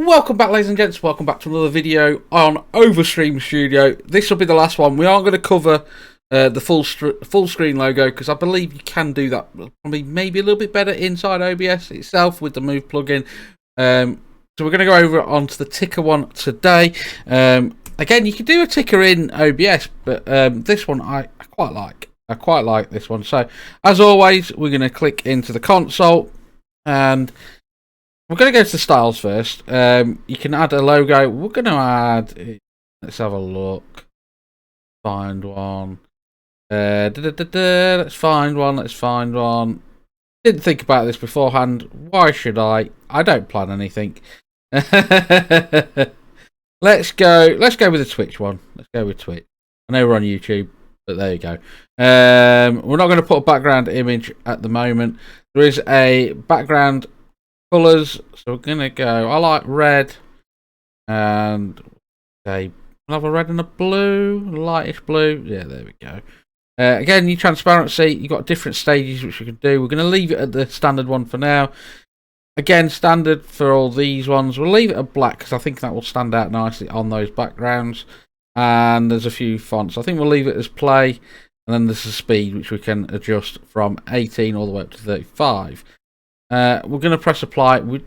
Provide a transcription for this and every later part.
Welcome back, ladies and gents. Welcome back to another video on OverStream Studio. This will be the last one. We are going to cover the full screen logo because I believe you can do that probably maybe a little bit better inside OBS itself with the Move plugin. So we're going to go over onto the ticker one today. Again, you can do a ticker in OBS, but this one I quite like. I quite like this one. So as always, we're going to click into the console and we're going to go to the styles first. You can add a logo. We're going to add, let's have a look. Find one. Let's find one. Let's find one. Didn't think about this beforehand. Why should I? I don't plan anything. Let's go with the Twitch one. Let's go with Twitch. I know we're on YouTube, but there you go. We're not going to put a background image at the moment. There is a background colours, so we're gonna go. I like red, and okay, we'll have a red and a blue, lightish blue. Yeah, there we go. Again, your transparency, you've got different stages which you can do. We're going to leave it at the standard one for now. Again, standard for all these ones. We'll leave it at black because I think that will stand out nicely on those backgrounds. And there's a few fonts. I think we'll leave it as play, and then there's the speed which we can adjust from 18 all the way up to 35. We're going to press apply. I don't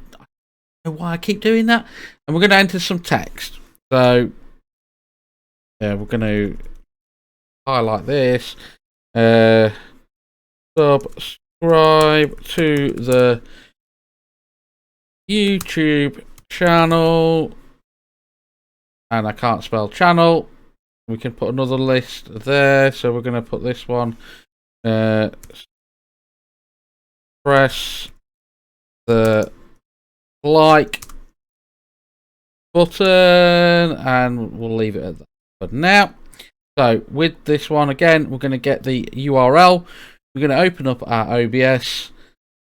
know why I keep doing that. And we're going to enter some text. So, yeah, we're going to highlight this. Subscribe to the YouTube channel. And I can't spell channel. We can put another list there. So we're going to put this one. Press the like button and we'll leave it at that for now. So with this one again, we're going to get the URL. We're going to open up our OBS.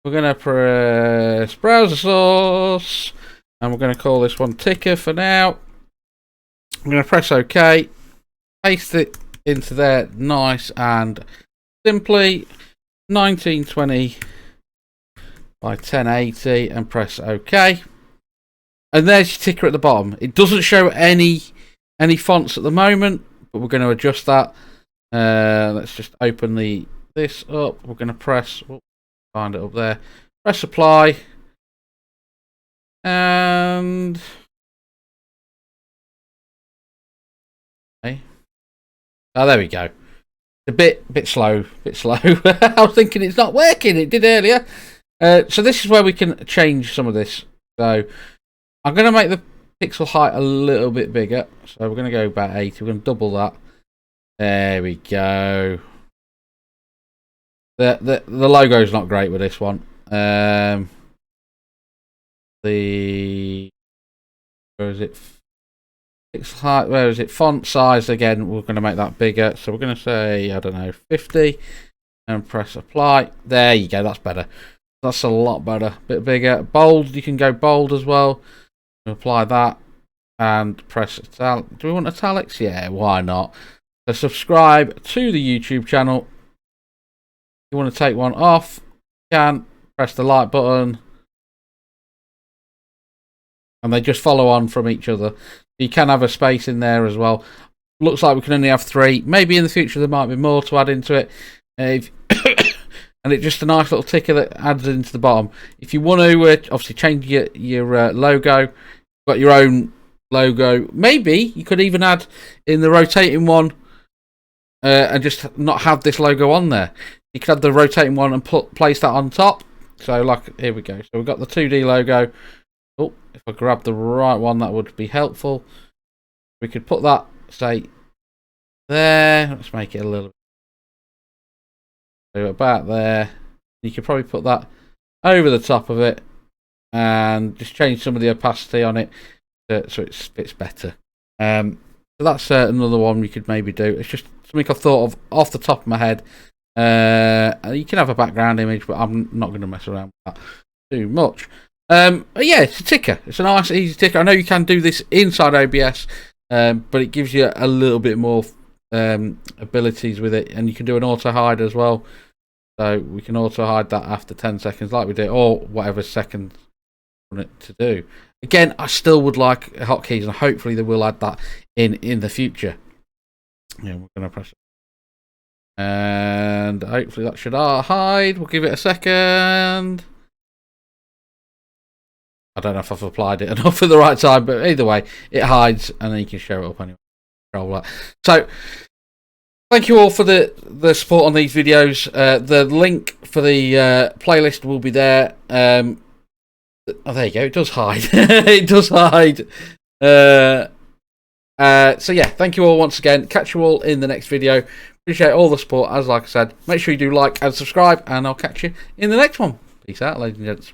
We're going to press browser source and we're going to call this one ticker for now. I'm going to press OK, paste it into there nice and simply. 1920 by 1080 and press OK, and there's your ticker at the bottom. It doesn't show any fonts at the moment, but we're going to adjust that. Let's just open this up. We're going to press, find it up there, press apply, and okay. Oh, there we go. A bit slow. I was thinking it's not working. It did earlier. So this is where we can change some of this. So I'm going to make the pixel height a little bit bigger. So we're going to go about 80. We're going to double that. There we go. The logo is not great with this one. Where is it? Pixel height. Where is it? Font size again. We're going to make that bigger. So we're going to say, I don't know, 50, and press apply. There you go. That's better. That's a lot better. Bit bigger. Bold. You can go bold as well. Apply that and press italic. Do we want italics? Yeah, why not? So subscribe to the YouTube channel. If you want to take one off, you can press the like button. And they just follow on from each other. You can have a space in there as well. Looks like we can only have 3. Maybe in the future there might be more to add into it. And it's just a nice little ticker that adds into the bottom. If you want to obviously change your logo, got your own logo. Maybe you could even add in the rotating one and just not have this logo on there. You could have the rotating one and place that on top. So like, here we go. So we've got the 2D logo. Oh, if I grab the right one, that would be helpful. We could put that, say, there. Let's make it a little bit. So about there. You could probably put that over the top of it and just change some of the opacity on it so it fits better. So that's another one we could maybe do. It's just something I've thought of off the top of my head. You can have a background image, but I'm not going to mess around with that too much. Yeah, it's a ticker. It's a nice, easy ticker. I know you can do this inside OBS, but it gives you a little bit more abilities with it, and you can do an auto hide as well. So we can auto hide that after 10 seconds, like we did, or whatever seconds want it to do. Again, I still would like hotkeys, and hopefully they will add that in the future. Yeah, we're going to press it. And hopefully that should hide. We'll give it a second. I don't know if I've applied it enough at the right time, but either way, it hides, and then you can show it up anyway. So, thank you all for the support on these videos. The link for the playlist will be there. Oh, there you go. It does hide. It does hide. So yeah, thank you all once again. Catch you all in the next video. Appreciate all the support. As like I said, make sure you do like and subscribe, and I'll catch you in the next one. Peace out, ladies and gents.